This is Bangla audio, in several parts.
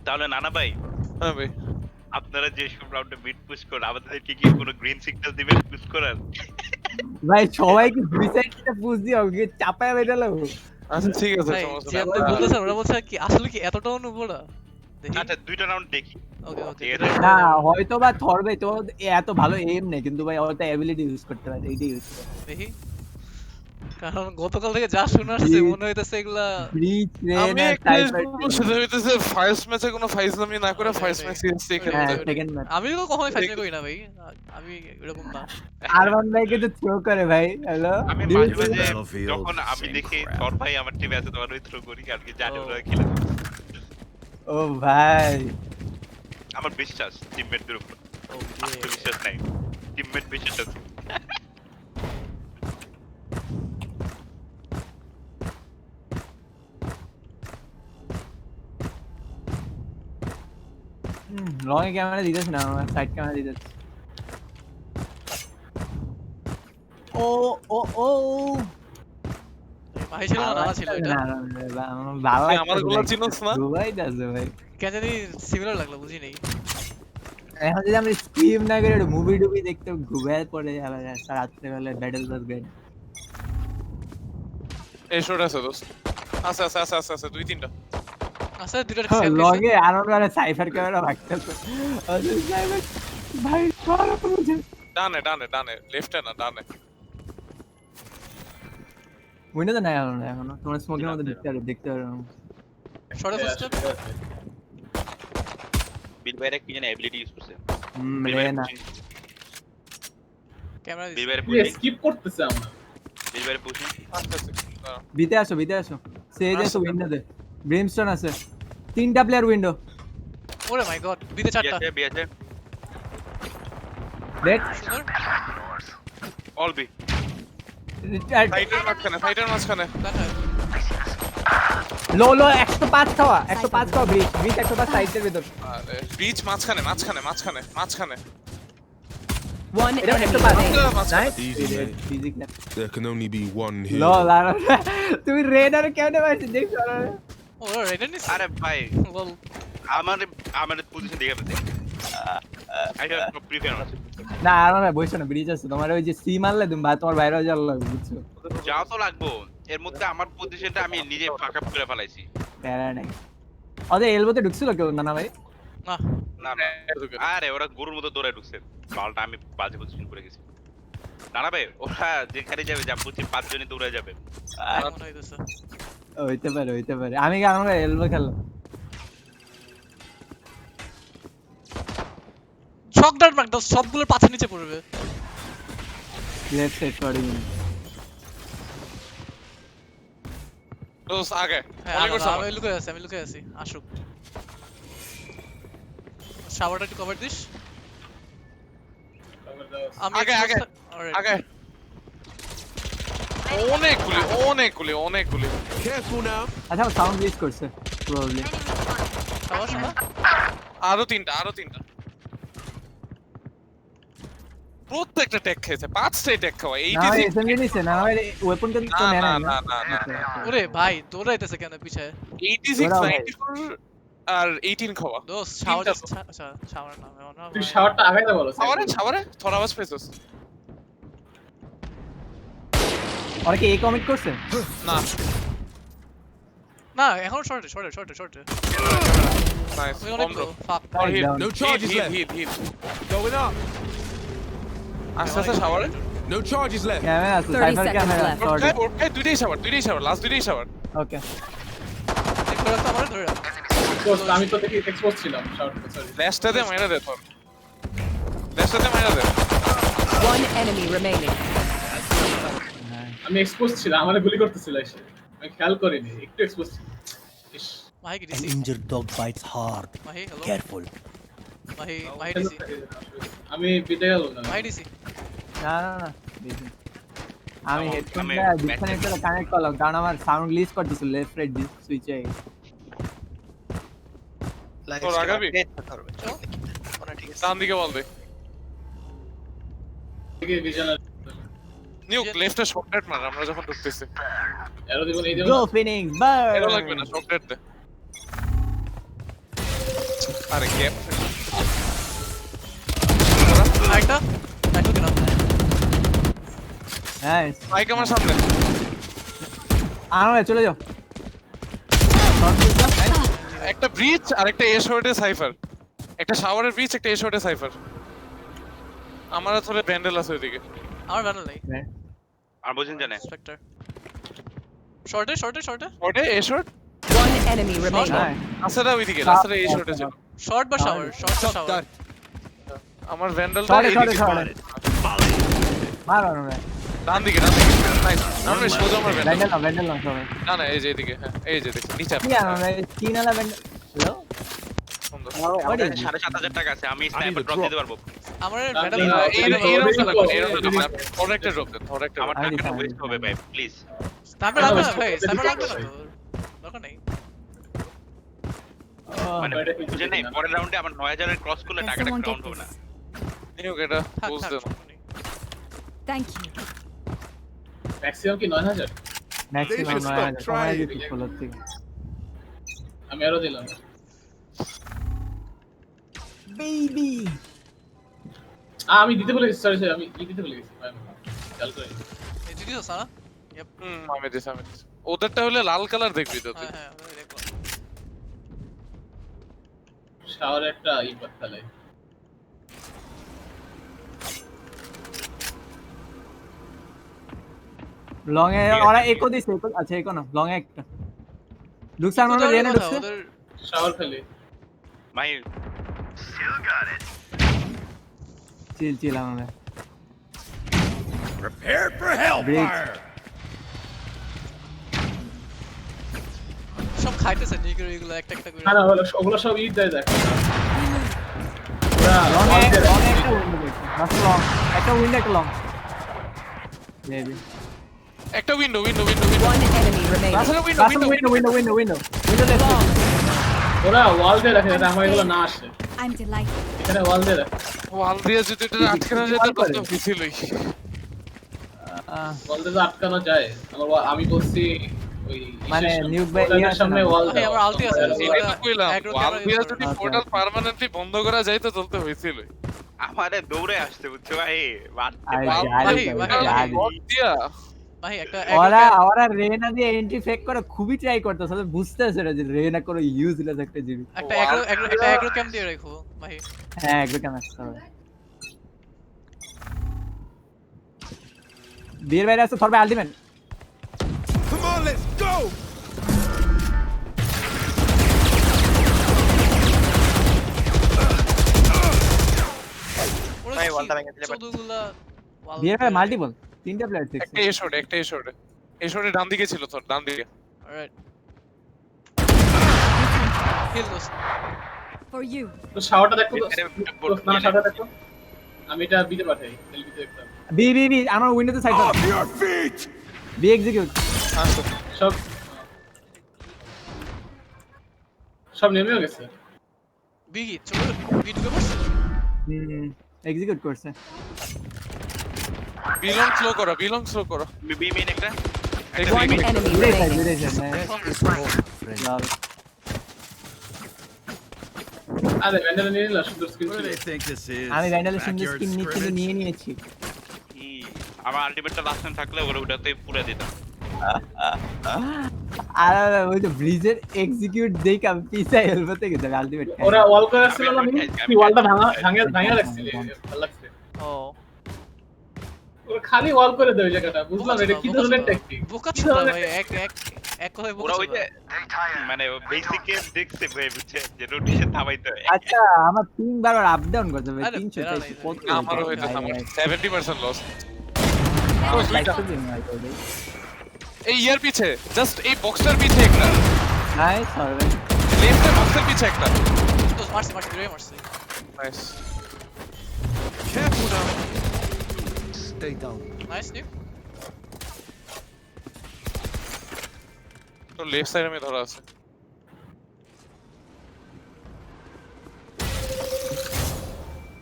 তাহলে নানা ভাই, হ্যাঁ ভাই। আপনারা যে সব রাউন্ডে মিড পুশ করেন, আমাদেরকে কি কোনো গ্রিন সিগন্যাল দিবেন পুশ করার? ভাই সবাইকে দুই সাইড থেকে পুশ দিয়ে ওকে চাপায় বেটালো। আচ্ছা ঠিক আছে, ভাই সমস্যা যে নাই। আপনি বলতেছেন ওরা বলছে কি আসলে কি এতটা অনুপরা দেখি আচ্ছা 2টা রাউন্ড দেখি। ওকে ওকে ঠিক আছে। না হয়তো বা থর ভাই তো এত ভালো এম নেই কিন্তু ভাই ওটা অ্যাবিলিটি ইউজ করতে পারে, এইটাই ইউজ করে। দেখি কারণ গতকাল থেকে যা শোনা আসছে মনে হইতেছে এগুলা ব্রিচ আমি রেন আর একটা জিনিস সাইফার। বলবো, সেটা হইতেছে ফার্স্ট ম্যাচে কোনো ফাইজলামি না করে ওটাই, ফার্স্ট ওটাই। ম্যাচ সিরিয়াসলি ওটাই, খেলতে। হ্যাঁ ওটাই। সেকেন্ড ম্যাচ আমি তো কখনোই ফাইজলামি করি না ভাই আমি এরকম না আরমান ভাইকে তো থ্রো করে ভাই। হ্যালো আমি মাঝে মাঝে যখন আমি দেখি তোর ভাই আমার টিমে আছে তখন ওই থ্রো করি আর কি জানি ও। ওরা খেলে। ও ভাই আমার বিশ্বাস টিমমেটদের উপর। ওকে আত্মবিশ্বাস নাই। টিমমেট বিশ্বাস আছে। লং এ ক্যামেরা দিতেছ না, আমার সাইড ক্যামেরা দিতেছ। ও ও ও ভাই ছিল না নানা ছিল এটা না, না, না, আমার ভালো তুই লাগছে আমার গুলো চিনোস না? দুবাই যাচ্ছে ভাই। কেন জানি সিমিলার লাগলো বুঝি নাই এখন যদি আমরা স্ক্রিম না করে মুভি টুবি দেখতে ঘুমায় পড়ে আবার রাত্রেবেলা ব্যাটেল পাস গেম। এই শট আছে দোস্ত। আছে আছে আছে আছে আছে দুই তিনটা। আচ্ছা দুটো সেভ দিছে লগে আরো করে সাইফার ক্যামেরা রাখতেছে। আরে সাইফার ভাই মারো মুঝে। ডানে ডানে ডানে, লেফটে না ডানে। উইন্ডো তো নাই এখনো তোমরা স্মোকের মধ্যে দেখতে পারো। শর্ট ফার্স্ট বিল ভাইয়ের কি জানি অ্যাবিলিটি ইউজ করছে। রে না ক্যামেরা বিল ভাইয়ের প্লিজ পুশিং। স্কিপ করতেছে আমরা। বিল ভাইয়ের পুশিং। আস্তে আস্তে দাঁড়াও। বিতে আসো সেজ আছে উইন্ডোতে ব্রিমস্টোন আছে তিনটা প্লেয়ার উইন্ডো ওরে মাই গড বিতে চারটা বি আছে। রেড সুন্দর অল বি। সাইডের মাঝখানে, সাইডের মাঝখানে। দেখা লো 105 খাওয়া 105 খাওয়া ব্রিজ 105 সাইডের ভিতর আরে ব্রিজ মাঝখানে মাঝখানে মাঝখানে মাঝখানে। One এটা enemy 105 remaining. Nice Easy, man. ফিজিক না There can only be one here. লো লারা তুমি রেড আর কেমনে মারছিস দেখছো ওরা রেড নিস আরে ভাই বল আমার পজিশন দেখে ফেলতে। I have no previous. না আর না বইছো না ব্রিজ আছে তোমার ওই যে সি মারলে তুমি তোমার বাইরে যাওয়ার লাগবে বুঝছো যাও তো লাগবো। এর মধ্যে আমার পজিশনটা আমি নিজে ফাক আপ করে ফেলাইছি। প্যারা নাই ওদের এলবোতে ঢুকছিল কেউ না ভাই না না না আরে ওরা গরুর মতো দৌড়ে ঢুকছে। বালটা আমি বাজে পজিশন করে গেছি। না না ভাই ওরা যেখানে যাবে যা বুঝছি 5 জনই দৌড়ে যাবে। মনে হইতেছে হইতে পারে আমি কি আমরা এলবো খেললাম শক ডার্ট মার দাও সবগুলোর পাছে নিচে পড়বে লেফট সাইড পড়ে দোস্ত আগে। হ্যাঁ অনেক করছে আমার। আমি লুকে আছি আসুক শাওয়ারটা একটু কভার দিস আমি আগে, আগে, আগে। অনেকগুলি। Careful now. আচ্ছা সাউন্ড ইউজ করছে প্রবাবলি শাওয়ার শোনা আরো তিনটা। প্রত্যেকটা টেক খেয়েছে, 5টাই টেক খাওয়া। না 86 এসএমজি নিছে না ভাই ওয়েপন কিন্তু তো নেয় না না। ওরে ভাই দৌড়াইতেছে কেন পিছায় 86 ওরাও ভাই। 94 আর 18 খাওয়া। দোস্ত শাওয়ার তিনটা আচ্ছা শাওয়ার না ভাই না তুই শাওয়ারটা আগাইতে বলো। শাওয়ারে থর আওয়াজ পেছস। আর কি এই কমিট করছে না না এখন শর্টে নাইস। আমি অনেক ফাক আর hill Down. No charges left. Hill Going up. আস্তে শাওয়ারে। No charges left. ক্যামেরা আছে 30 সাইফার seconds ক্যামেরা left. শর্ট ওর দুইটাই শাওয়ার লাস্ট দুইটাই শাওয়ার। ওকে দেখো রাস্তা আমার ধরে রাখ এক্সপোজ আমি তো দেখি এক্সপোজ ছিলাম শাওয়ারটা সরি। ল্যাশটাতে মাইরা দে তোর। One enemy remaining. আমি এক্সপোজ ছিলাম আমারে গুলি করতেছিল এসে। আমি খেয়াল করিনি একটু এক্সপোজ ছিল। ইস মাহি কি An দিছি injured dog bites hard. Mahi hello Careful. Mahi দিছি আমি বিটে গেল না। মাহি দিছি না দেখি আমি আমি হেডফোনটা ডিসকানেক্টরে কানেক্ট করলাম কারণ আমার সাউন্ড লিস্ট করতেছিল লেফট রাইট সুইচে তোর আগাবি ডান দিকে বল দে। দেখি ভিজনার নিউ লেফটে শর্টকাট মার আমরা যখন ঢুকতেছি। এরো দিব নেই দিব। গো ফিনিক্স বার্ন এরো লাগবে না শর্টকাট দে। আরে গ্যাপ একটা একটা দিলাম নাইস মাইক আমার সামনে আরে চলে যাও একটা ব্রিজ আর একটা এ শর্টে সাইফার একটা শাওয়ারের ব্রিজ একটা এ শর্টে সাইফার আমার আসলে ব্যান্ডেল আছে ওইদিকে আমার ব্যানার নেই আর বুঝেন জানে স্পেক্টর শর্টে ওটা a short One enemy remaining. হ্যাঁ আসলে ওইদিকে আসলে এ শর্টে ছিল শর্ট বা শাওয়ার শর্ট বা শাওয়ার Done. আমার ব্যান্ডেলটা সরে এইদিকে মারো না ডান দিকে নাইস আমরা সোজা আমার ব্যান্ডেল ব্যান্ডেল না সবাই না না এই যে এইদিকে হ্যাঁ এই যে দেখো নিচে কি আমরা তিন আলা ব্যান্ডেল হ্যালো সুন্দর আমাদের 7,500 টাকা আছে আমি স্নাইপার ড্রপ দিতে পারবো আমার না, ব্যানার না, এই রাউন্ডটা লাগবে এই রাউন্ডটা লাগবে ধর একটা ড্রপ দেন ধর একটা আমার আমি টাকাটা দিতাম, ওয়েস্ট হবে ভাই প্লিজ স্নাইপার লাগবে না ভাই স্নাইপার লাগবে না তো দরকার নেই মানে বুঝেন নাই পরের রাউন্ডে আমার 9000 এর ক্রস করলে টাকাটা কাউন্ট হবে না নিও এটা থাক বুঝ থাক দেন সমস্যা নেই। Thank you. ম্যাক্সিমাম কি 9000? Maximum David, stop trying. আমি আরো দিলাম। বেবি আমি দিতে ভুলে গেছি, সরি আমি দিতে ভুলে গেছি। খেয়াল করি। এই জিনিস সারা ইয়েপ আমি দিছি ওদেরটা হলে লাল কালার দেখবি তো তুই হ্যাঁ আমি দেখলাম শাওয়ার একটা ফেলে। লং এ ওরা একো দিছে আচ্ছা একো না লং এ একটা ঢুকছে আমরা রেনে ঢুকছে ওদের শাওয়ার ফেলে। ভাই চিল আমরা Prepared for hellfire. সব খাইতেছে নিগের এগুলো একটা একটা করে না না ওগুলো সব ঈদ দেয় দেখ। লং এ একটা উইন্ডো দেখছি মাত্র লং একটা উইন্ডো একটা লং বেবি একটা উইন্ডো One enemy remaining. আসলে উইন্ডো লেফট ওরা ওয়াল দিয়ে রাখে যাতে আমার এগুলো না আসে। I'm delighted. এখানে ওয়াল দিয়ে রাখে। ওয়াল দিয়ে যদি এটা আটকানো যেত তত পিছিলই ওয়াল দিয়ে তো আটকানো যায়। আমি বলছি ওই মানে নিউ পোর্টালের সামনে ওয়াল ভাই আমার আলতি আছে এটা তো কইলাম এগ্রো ওয়াল ক্যামেরা দিয়ে ইউজ যদি করে। পোর্টাল পার্মানেন্টলি বন্ধ করা যায় তো চলতে হইছিলই আমারে দৌড়ে আসতে বুঝছো ভাই আরে বল দিয়া ভাই একটা ওরা রেনা দিয়ে এন্ট্রি ফেক করে খুবই ট্রাই করতেছে বুঝতেছে না যে রেনা করে ইউজলেস একটা জিবি একটা এগ্রো ক্যাম্প দিয়ে রাখো ভাই হ্যাঁ একদম কেন আসতে হবে বীর বাইরে আছে থরবে ultimate Come on, let's go. ভাই ওয়ালটা ভেঙে দিলে চোদগুলা বীর বাইরে মাল্টিপল তিনটা প্লেয়ার দেখছি একটা এই শটে ডান দিকে ছিল তোর ডান দিকে alright kill those For you. তো শাওয়ারটা দেখো তো। না শাওয়ারটা দেখো। আমি এটা বিতে পাঠাই। এলবিতে একটা। বি আমার উইন্ডোতে side Off your feet. B execute সব নেমেও গেছে। বিগি চলো বি ঢুকে পড়ছে এক্সিকিউট করছে বিলং স্লো করো বি মেইন একটা One enemy দূরে সাইড remaining. দূরে সাইড লাভ আরে ভেন্ডারে নিয়ে নিলাম সুন্দর স্ক্রিন What do ছিল। they think this is? আমি ভ্যান্ডালের সুন্দর Backyard স্কিন নিচে scrimmage? নিয়ে নিয়েছি আমার আলটিমেটটা লাস্ট টাইম থাকলে ওরা ওটাতে পুরো দিতাম আর ওই তো ব্রিজের এক্সিকিউট দেই আমি পিছাই হেলবো থেকে যাবে আলটিমেট ওরা ওয়াল করে আসছিল না কি ওয়ালটা ভাঙা রাখছিল ভালো লাগছে। ও ওরা খালি ওয়াল করে দেয় জায়গাটা বুঝলাম এটা কি ধরনের ট্যাকটিক বোকা ছিল ভাই এক কথায় বোকা ওরা ওই ছিল যে মানে বেসিকে দেখছে ভাই বুঝছে যে রোটেশন থামাইতে হয় আচ্ছা আমার তিন বার আপ ডাউন করতে হবে আরে, 300 বেড়া নাই, কত আমারও হইতাছে আমার 70% লস এই ইয়ার পিছে জাস্ট এই বক্সটার পিছে একটা নাইস সরবে লেফটের বক্সের পিছে একটা দোস মারছি দুই মারছি nice Careful now. Stay down. Nice new তো লেফট সাইডে আমি ধরা আছে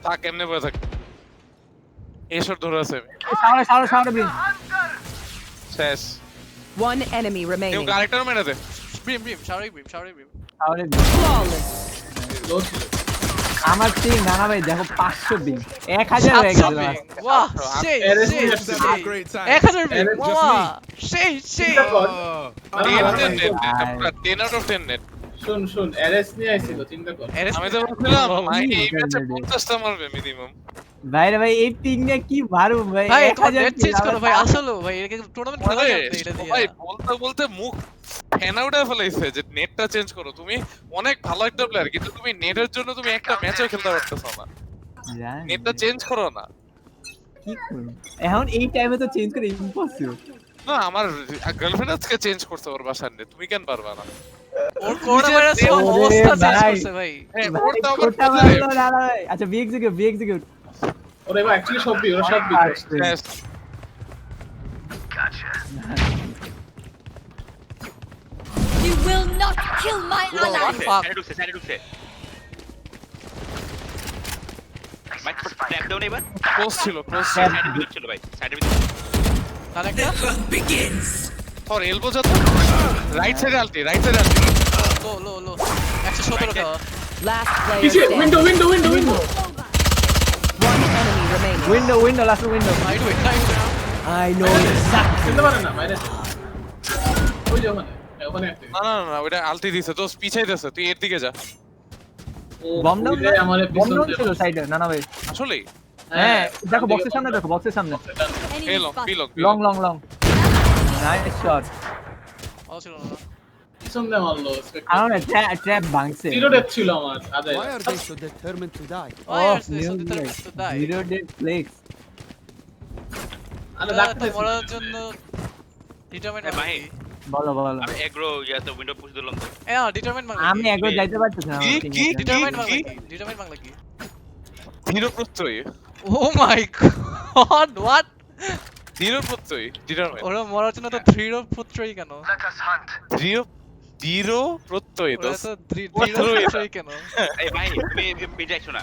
থাক এমনি বসে থাক এই শট ধরে আছে আমি সামনে ব্রিজ শেষ One enemy কেউ remaining. ক্যারেক্টার মেরে দে ব্রিম শাওয়ারি ব্রিম সামনে Flawless. লো ছিল আমার টিম নানা ভাই দেখো 500 বিং 1000 হয়ে গেল 700 ping, বাহ সেই Ares সেই নিয়ে Just আসছে। having সেই a great time. 1000 ping, Ares just বাহ সেই সেই চিন্তা কর। 10 out of 10 net শুন অ্যারেস নিয়ে আইছিল চিন্তা কর। Ares আমি তো বলছিলাম ভাই এই Net, ম্যাচে net. 50টা মারবে মিনিমাম ভাই রে ভাই এই পিং নিয়ে কি মারু ভাই ভাই তোমার 1000 নেট চেঞ্জ করো ভাই আসলে ভাই এটা টুর্নামেন্ট খেলা আরে যাবে এটা দিয়ে ভাই বলতে বলতে মুখ ফ্যান আউট হয়ে ফেলাইছে যে নেটটা চেঞ্জ করো তুমি অনেক ভালো একটা প্লেয়ার কিন্তু তুমি নেটের জন্য তুমি একটা ম্যাচও খেলতে পারতেছো না জানি। নেটটা চেঞ্জ করো না কি করব এখন এই টাইমে তো চেঞ্জ করে ইম্পসিবল না আমার গার্লফ্রেন্ড আজকে চেঞ্জ করতে পারবা সামনে তুমি কেন পারবা না ওর করোনা ভাইরাস ওরে অবস্থা চেঞ্জ ভাই। করছে ভাই হ্যাঁ ভাই, ওর তো আবার কোটা মারলো না ভাই আচ্ছা বি এক্সিকিউট ওরে ভাই অ্যাকচুয়ালি সব বি ওরা সব B Yes. You will not kill my ally. fuck. সাইডে ঢুকছে মাইক ট্র্যাপ দাও না এবার ক্লোজ ছিল সাইডে ভিতর ছিল ভাই সাইডে ভিতর কানেক্টটা তোর এলবো যত রাইট সাইডে আলতি লো 117 টাকা Last player পিছে standing. Window One enemy remaining. Window last window night wait I know চিনতে পারে না বাইরে ওই যে ওখানে একটা না ওটা আলতি দিছে তো পিছাইতেছে তুই এর দিকে যা ও বম ডাউন ওইটাই আমারে বম পিছন ডাউন দিয়ে ছিল সাইডে না ভাই আসলে হ্যাঁ দেখো বক্সের সামনে দেখো বক্সের সামনে Enemy এলো spotted. Belong long nice shot ভালো ছিল না পিছন দিয়ে মারলো আরো না ট্র্যাপ ভাঙছে জিরো ডেথ ছিল আমার আদায় Why are they so determined to die? Why are they so determined to die? Zero dead flex আরে তো ডাকতে মরার জন্য ডিটারমাইন্ড এ ভাই। বলো আমি এগ্রো ইয়াতে উইন্ডো পুশ দিলাম তো ডিটারমাইন্ড মানে আমি একবার যাইতে পারতেছি না কি? ডিটারমাইন্ড মানে ডিটারমাইন্ড মানে কি ধীর প্রত্যয় ও মাই গড হোয়াট ধীর প্রত্যয় ডিটারমাইন ওরা মরার জন্য তো দৃঢ় পুত্রই কেন ধীর প্রত্যয় তো ওরা তো দৃঢ় পুত্রই কেন এই ভাই তুমি পিছে আসো না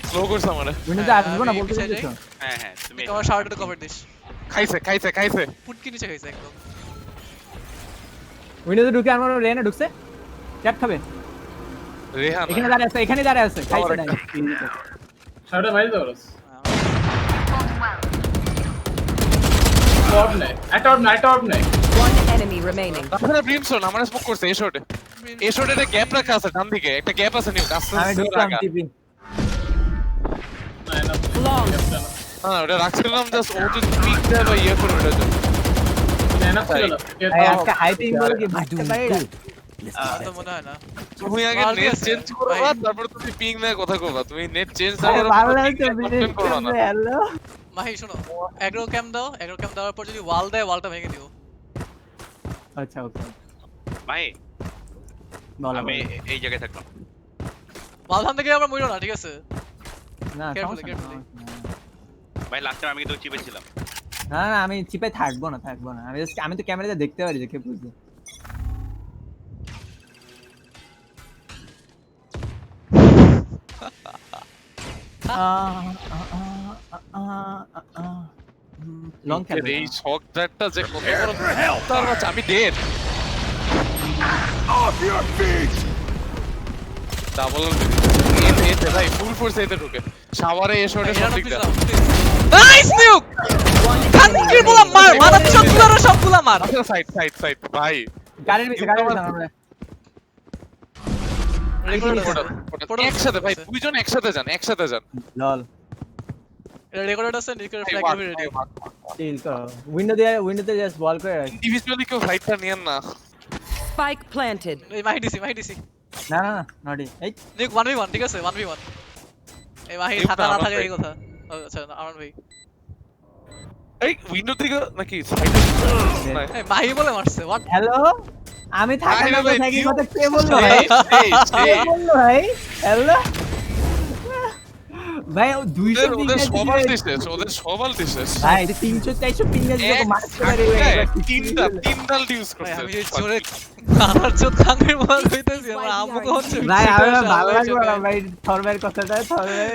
স্লো করছ আমারে উইন্ডোতে আসবো না আমি বলতে পিছাই দিছো হ্যাঁ তুমি তোমার শার্টটা কভার দিস খাইছে পুটকি নিচে খাইছে একদম উইন্ডোতে ঢুকে আমার রেনে ঢুকছে ট্র্যাপ খাবে রেহান এখানে দাঁড়িয়ে আছে খাইছে নাই সাড়ে মাইল দাও রস টপ নাই টপ নাই One enemy remaining. তারপরে ব্রিমস্টোন আমারে স্মোক করছে এই শটে একটা গ্যাপ রাখা আছে ডান দিকে একটা গ্যাপ আছে নিউ কাছে আমি ঢুকলাম টিপি Long. হ্যাঁ ওটা রাখছিলাম জাস্ট ওটা পিক দেয় বা ইয়ে করে ওটা না ছিল এই আজকে হাইপিং বলে কি মারতে পারি না আমার তো মনে হয় না তুমি আগে ভালো নেট আছে, চেঞ্জ করবা ভাই। তারপর তুমি পিং নিয়ে কথা কইবা তুমি নেট চেঞ্জ আরে করার ভালো পর লাগছে ping নিয়ে content করবা না হ্যালো মাহি শোনো এগ্রো ক্যাম্প দেওয়ার পর যদি ওয়াল দেয় ওয়ালটা ভেঙে দিও আচ্ছা ওকে ভাই বলো আমি এই জায়গায় থাকলাম ওয়াল ভাঙতে গিয়ে আমরা মরিও না ঠিক আছে না carefully, সমস্যা carefully. ভাই লাস্ট টাইম আমি কিন্তু চিপে ছিলাম না আমি চিপে থাকবো না আমি তো ক্যামেরাতে দেখতে পারি যে কে বুঝবে লং খেলবে এই শক ড্রাগটা যে কত বড় তার বাচ্চা আমি dead Off your feet! Double এতে ভাই ফুল ফোর্স এতে ঢুকে শাওয়ারে এসে ওটা সব দিক নাইস নিউক কানকির বলা মার মাথা চতুলার সবগুলা মার সাইড ভাই গাড়ির ভিতরে আমরা একসাথে ভাই দুইজন একসাথে যান লল রেকর্ডার আছে নিকের ফ্ল্যাগ দিবে রেডি চিল করো উইন্ডোতে জাস্ট বল করে রাখ ইন্ডিভিজুয়ালি কেউ ফাইটটা নিয়েন না Spike planted. এই মাহি দিছি না নটি এই নিক 1v1 ঠিক আছে 1v1 এই মাহি নিক হাতা না, না আমার থাকে ভাই। এই কথা আচ্ছা আমার ভাই এই উইন্ডো থেকে নাকি সাইডে এই মাহি বলে মারছে হোয়াট হ্যালো আমি থাকা আরে না ভাই, থাকি কি- কথা কে বললো ভাই কে বললো ভাই হ্যালো ভাই 200 ওদের সবার শেষ ভাই 300 400 পিঙ্গেজ যখন মারতে পারে তিনটাল ইউজ ভাই করছে আমি যে জোরে আমার চোদ কাঙ্গের বল হইতেছি আমার আম্মু কো হচ্ছে ভাই আমার ভালো লাগলো না ভাই থরবের কথাটা থরবে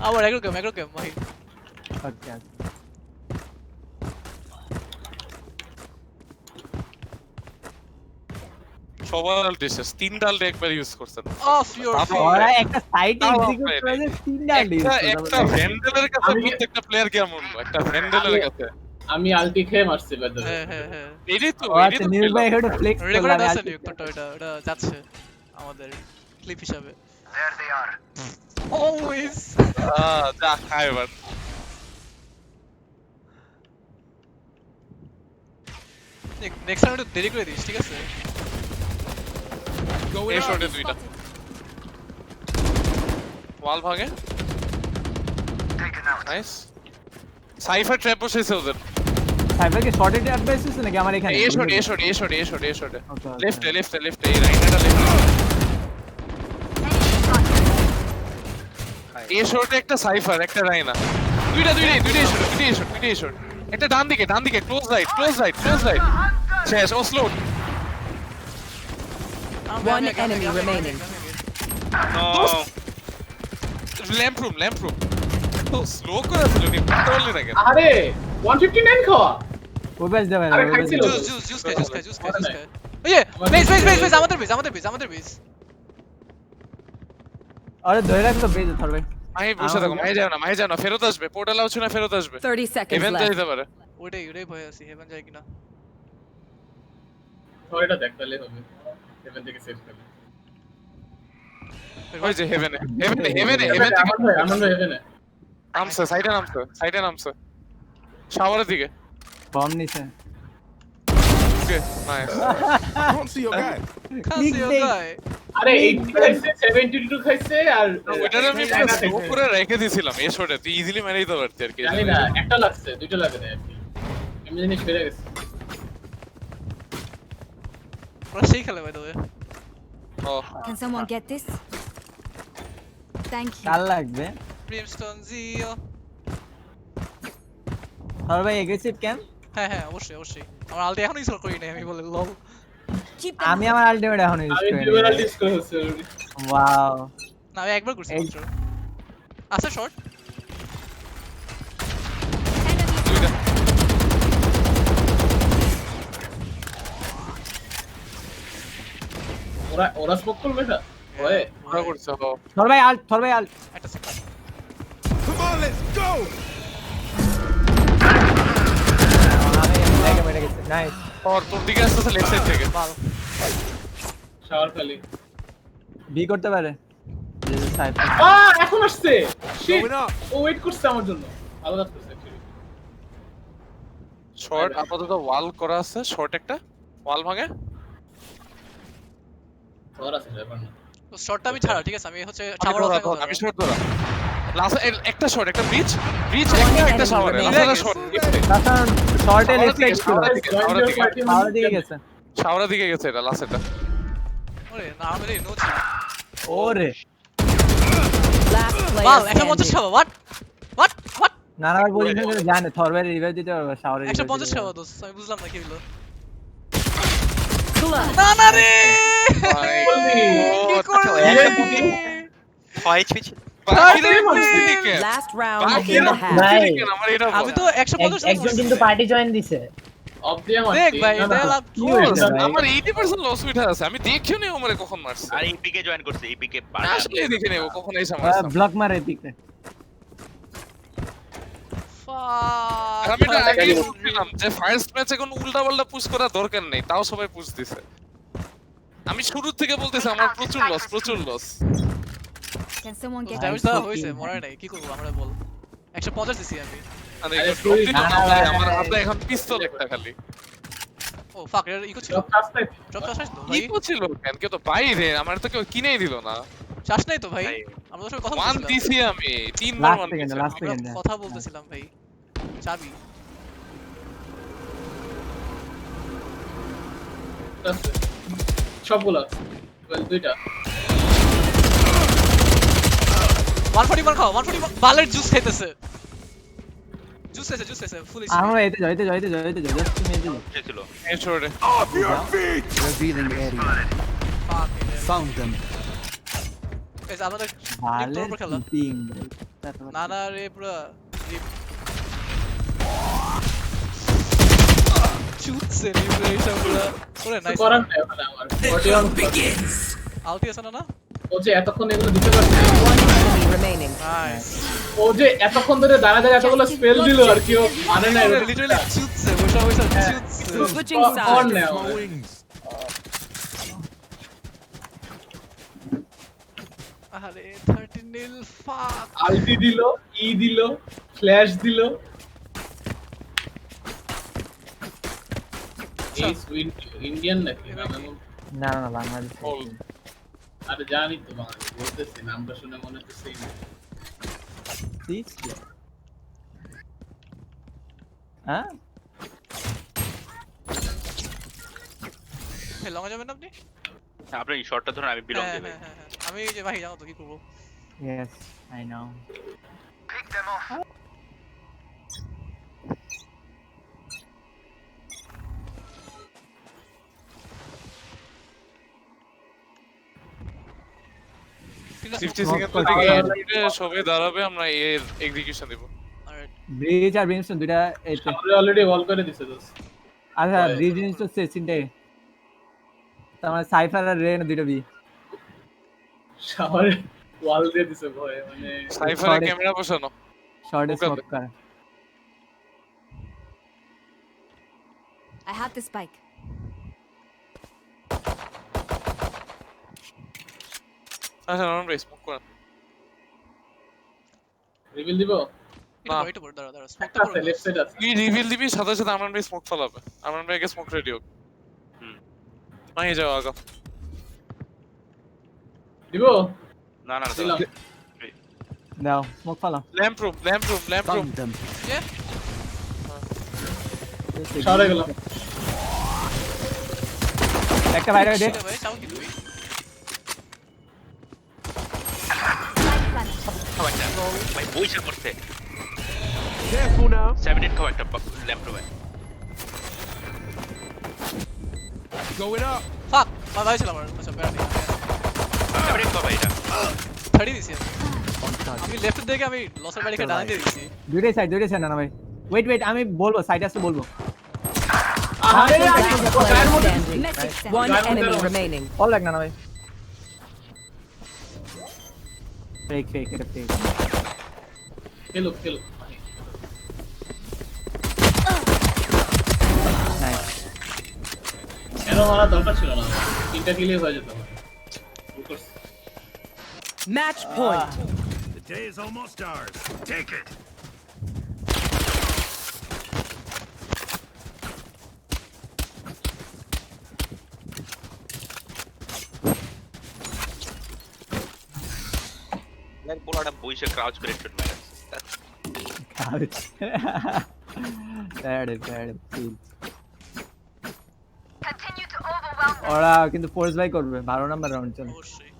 আবার এগ্রো কেম মাহি ওকে সবার আল্টি শেষ, 3টা আল্টি একবার ইউজ করছেন। অফ ইওর তারপর ওরা একটা সাইটে তাও এক্সিকিউট আপনার করে যে তিনটা ডিল একটা ভ্যান্ডেলের কাছে আমি- প্রত্যেকটা প্লেয়ার কেমন, একটা ভ্যান্ডেলের কাছে আমি আলটি খেয়ে মারছি বাদে হ্যাঁ এটাই তো আচ্ছা নিউজ ভাই একটু ফ্লেক্স রেকর্ড করলাম আছে নিয়োগ তো এটা যাচ্ছে আমাদের ক্লিপ হিসাবে অলওয়েজ যা খায় এবার। নেক্সট টাইম একটু দেরি করে দিস ঠিক আছে এই শটে দুইটা ওয়াল ভাগে, নাইস। সাইফার ট্র্যাপ বসেছে ওদের। সাইবার কি শর্টেড অ্যাডভাইস আছে নাকি আমার এখানে এ শটে Okay, লেফটে এই রাইটটা লেফটে। এ শটে একটা সাইফার, একটা রাইনা, দুইটাই শট। একটা ডান দিকে ক্লোজ রাইট শেষ। ও slow. One enemy remaining. No lamp room তো স্লো করে ছিল নি, বুঝতে পারলি না কেন? আরে 159 খাওয়া ওই ব্যাচ দেবে না আরে ওই ব্যাচ খাইছিল। দেবে। জুস খাই ওই বেস আমাদের বেস আরে ধরে রাখো তো বেজ ধর ভাই মাহি বসে থাকো, মাহি যাও না, ফেরত আসবে, পোর্টাল আউট শুনে ফেরত আসবে, 30 seconds ইভেন্ট left. দিতে পারে। ওটাই ভয় আছি হেভেন যায় কিনা ধরেটা দেখ তাহলে হবে এখান থেকে সেভ করবে ওই যে হেভেনে আমার ভাই এখানে নামছে, সাইডে নামছে শাওয়ারের দিকে। বম নিছে okay nice. I don't see your guy. Khasi Clickbait. গায় আরে 80 খাইছে 72 খাইছে আর ওইটার আমি স্লো করে রেখে দিয়েছিলাম এই শটে, তুই ইজিলি মেরে দিতে পারতি আর কি। জানি না একটা লাগছে দুইটা লাগে না আর কি এমনি জিনিস বেড়ে গেছে ওরা সেই খেলে বাই দ্য ওয়ে ও Can someone get this? Thank you. কাল লাগবে ব্রিমস্টোন জিও ধর ভাই এগ্রেসিভ কেন হ্যাঁ অবশ্যই আমার আলটি এখনো ইনস্টল করি নাই আমি বলে লল Keep them আমি আমার আলটিমেট এখন ইউজ আমি করি দুবার ডিস করে হচ্ছে অলরেডি ওয়াও না আমি একবার করছি এই- মাত্র আচ্ছা শর্ট ওরা স্মোক করবে না ওয়ে ওরা করছে। ও ধর ভাই আল্ট একটা second Come on, let's go. আমি এটাকে মেরে গেছি নাইস তোর দিকে আসতেছে লেফট সাইড থেকে। বাল শাওয়ার খালি বি করতে পারে সাইফার এখন আসছে শিট Going up. ও ওয়েট করছে আমার জন্য ভালো কাজ করছে অ্যাকচুয়ালি শর্ট আপাতত ওয়াল করা আছে, শর্ট একটা ওয়াল ভাগে। ওর আছে ব্যাপার না তো শর্টটা আমি ছাড়া ঠিক আছে আমি হচ্ছে শাওয়ার আমি শর্ট ধরা লাস্ট একটা শর্ট, একটা ব্রিজ একটা শাওয়ারে, enemy লাস্ট শর্ট তাছাড়া শর্টে লেফট সাইড ছিল শাওয়ারের দিকে পাওয়ার দিকে গেছে শাওয়ারের দিকে গেছে এটা লাস্ট এটা। ওরে না আমি নো ছিল ওরে Last player বাল 150 standing. খাওয়া হোয়াট নানার পজিশন করে জানে থরবের রিভাইভ দিতে পারবে শাওয়ারে 150 খাওয়া দোস্ত আমি বুঝলাম না কি হলো Clutch. না রে কি করলি Last round বাকি in the half. ভাই আমার এটা আমি তো 150 একজন কিন্তু পার্টি জয়েন দিছে অফ দিয়ে মারছি দেখ ভাই না, না, দেখ কি হয়েছে ভাই? আমার 80% লস উঠে আছে, আমি দেখিও নি ওমরে কখন মারছে। আর ইপিকে জয়েন করছে ইপিকে আসলে দেখে নেব কখন এসে মারছে। ব্লক মারে পিকতে আর আমি এটা আগে বলছিলাম যে ফার্স্ট ম্যাচে কোনো উল্টাপাল্টা পুশ করার দরকার নেই, তাও সবাই পুশ দিছে। আমি শুরু থেকে বলতেছি আমার প্রচুর লস। Can someone get damage this? দেওয়া হয়েছে মরে নাই কি করব আমরা বল 150 দিছি আমি মানে আরে ড্রপ দিল না, না না, ভাই, না, আমার না, হাতে এখন পিস্তল একটা খালি। ও ফাক এর ইকো ছিল সব কাজটাই ড্রপ চাষ তো ভাই কি ছিল কেন কেউ তো বাইরে, আমার তো কেউ কিনেই দিল না। চাষ নাই তো ভাই ভাই। আমরা তো সবাই কথা ওয়ান বলছিলাম দিছি আমি, তিনবার ওয়ান দিছি। লাস্ট আমরা সেকেন্ডে কথা বলতেছিলাম ভাই চাবি আছে সবগুলা ওয়েল দুইটা 141 খাও 141 বালের জুস খাইতেছে জুস খাইছে ফুল আমরা এতে যাইতে জাস্ট তুমি এতে যাও। সে ছিল এই শর্টে Off your feet. Revealing area. ফাক Found them. গাইস আমাদের ভালো তোর উপর খেলা টিম না না রে পুরো চুদছে নিউক্লে এইসবগুলো ওরে নাইস করার নাই ওখানে আমার 41 আলতি আছে না ও যে এতক্ষণ এগুলো দিতে পারছে One enemy remaining. নাইস ও যে এতক্ষণ ধরে দাঁড়া দাঁড়া এতগুলো স্পেল দিল আর কি ও মানে না লিটারালি চুদছে বসা বসা চুদছে Switching on sides. now. My wings. আরে 13 নীল ফাক আলটি দিল ই দিল ফ্ল্যাশ দিল এই ইন্ডিয়ান নাকি না না বাংলাদেশ আরে জানি তো বাংলাদেশ বলতেছি নামটা শুনে মনে হচ্ছে সেই হ্যাঁ লং যাবেন আপনি আপনি শর্টটা ধরুন আমি বিলং হ্যাঁ, দেব হ্যাঁ, হ্যাঁ, হ্যাঁ। আমি এই যে ভাই জানো তো কি করবো Yes, I know. ঠিক আছে 50 সেকেন্ড থেকে সবাই দাঁড়াবে আমরা এর এক্সিকিউশন দেব অলরাইট ব্রিজ আর ব্রিমস্টোন দুইটা এতে আমরা অলরেডি ওয়াল করে দিছে দোস্ত আচ্ছা ব্রিজ ব্রিমস্টোন সিনটে তোমার সাইফার আর রেন দুইটা বি শাওয়ারে ওয়াল দিয়ে দিছে ভয় মানে সাইফারে ক্যামেরা বসানো শর্ট Okay. স্মোক কর I have the spike. আচ্ছা আমরা স্মোক করা রিভিল দিব এটা পড় দাঁড়া স্মোকটা আছে করো লেফট সাইড আছে কি রিভিল দিবি সাথে সাথে আমরা স্মোক ফলাবে আমরা আগে স্মোক রেডি হোক মাই যাও আগা দিব না না না দিলাম দাও স্মোক ফালা ল্যাম্প রুম Found them. শাওয়ারে গেলাম একটা বাইরে দে ভাই চাও কি তুই খাও একটা ভাই বইসা করতে Careful now. 7 খাও একটা ল্যাম্প রুমে Going up. ফাক ভাই ছিল আমার আচ্ছা বেড়া নেই 7 খাও ভাই এটা 30 দিছি আমি লেফট দিকে আমি লসের বাড়িকে ডান দিয়ে দিছি দুইটাই সাইড না ভাই ওয়েট আমি বলবো সাইড আসতে বলবো আরে Standing. Message sent. One enemy remaining. All লাগ না ভাই ফেক এটা ফেক খেলো নাইস কেন মারা দরকার ছিল না তিনটা কিলে হয়ে যেত Match point. The day is almost ours. Take it. Like পোলাটা বইসা ক্রাউচ করে শট মারে ব্যাড ফিল ওরা কিন্তু ফোর্স বাই করবে 12 নাম্বার রাউন্ড চলে অবশ্যই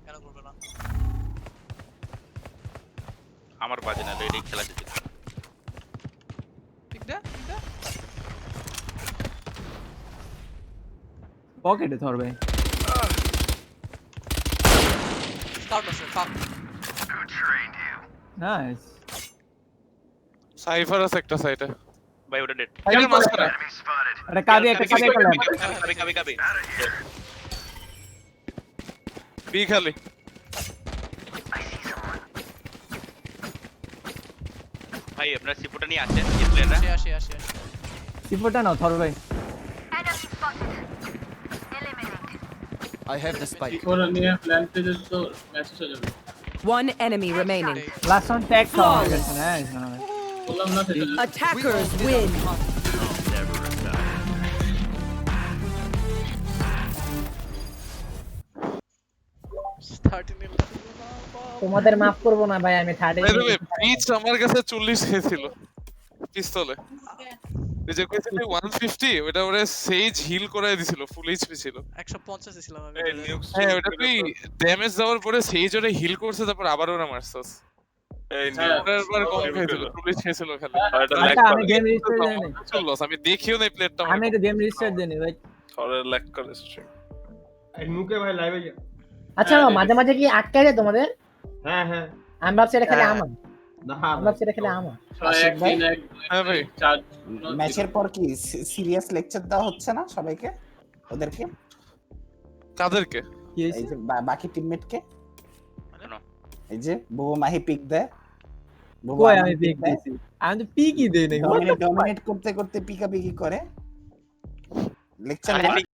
কেন করবে না আমার বাজে না রেডি খেলা যেতে ঠিক দে পকেটে ধরবে স্কাউট আছে ফাক নাইস সাইফার আছে একটা সাইডে ভাই ওটা ডেড এর মাঝখানে একটা কাবি একটা কাবি বি খালি ভাই আপনার সিপোটা নিয়ে আসেন এই প্লেয়াররা আসি সিফোটা নাও ধরো ভাই I have the spike. ওরা নিয়ে প্ল্যান পেজে তো ম্যাচ হয়ে যাবে One enemy remaining. Last one tag খাওয়া গেছে নাইস বললাম না সেটা Attackers win. তোমাদের মাফ করব না ভাই আমি third by the way pitch আমার কাছে 40 খেয়েছিল পিস্তলে এই যে কইছিল 150 ওটা ওরে সেজ হিল করায় দিছিল ফুল এইচপি ছিল 150 ছিলাম আমি হ্যাঁ ওটা তুই ড্যামেজ দেওয়ার পরে সেজ ওরে হিল করছে তারপর আবার ওরা মারছস এই নিউটার বার কম খেয়েছিল 40 খেয়েছিল খালি আচ্ছা আমি গেম রিস্টার্ট দেনি লস আমি দেখিও নাই প্লেটটা আমি একটা গেম রিস্টার্ট দেনি ভাই থরের ল্যাক করে স্ট্রিম আচ্ছা মাঝে মাঝে কি আটকে যায় তোমাদের হ্যাঁ আমি ভাবছি এটা খালি আমার আমরা সেটা খেলে আমার 6 1 3 1 হ্যাঁ ভাই 4 ম্যাচের পর কি সিরিয়াস লেকচার দেওয়া হচ্ছে না সবাইকে ওদেরকে কাদেরকে কি হয়েছে এই যে বাকি টিমমেটকে কেন? এই যে বুবু মাহি পিক দেয় বুবু কই আমান আমি pick পিক দেয়। দিছি আমি তো পিকই দেই নাই ডমিনেট করতে করতে পিকাপিকি করে লেকচার আরে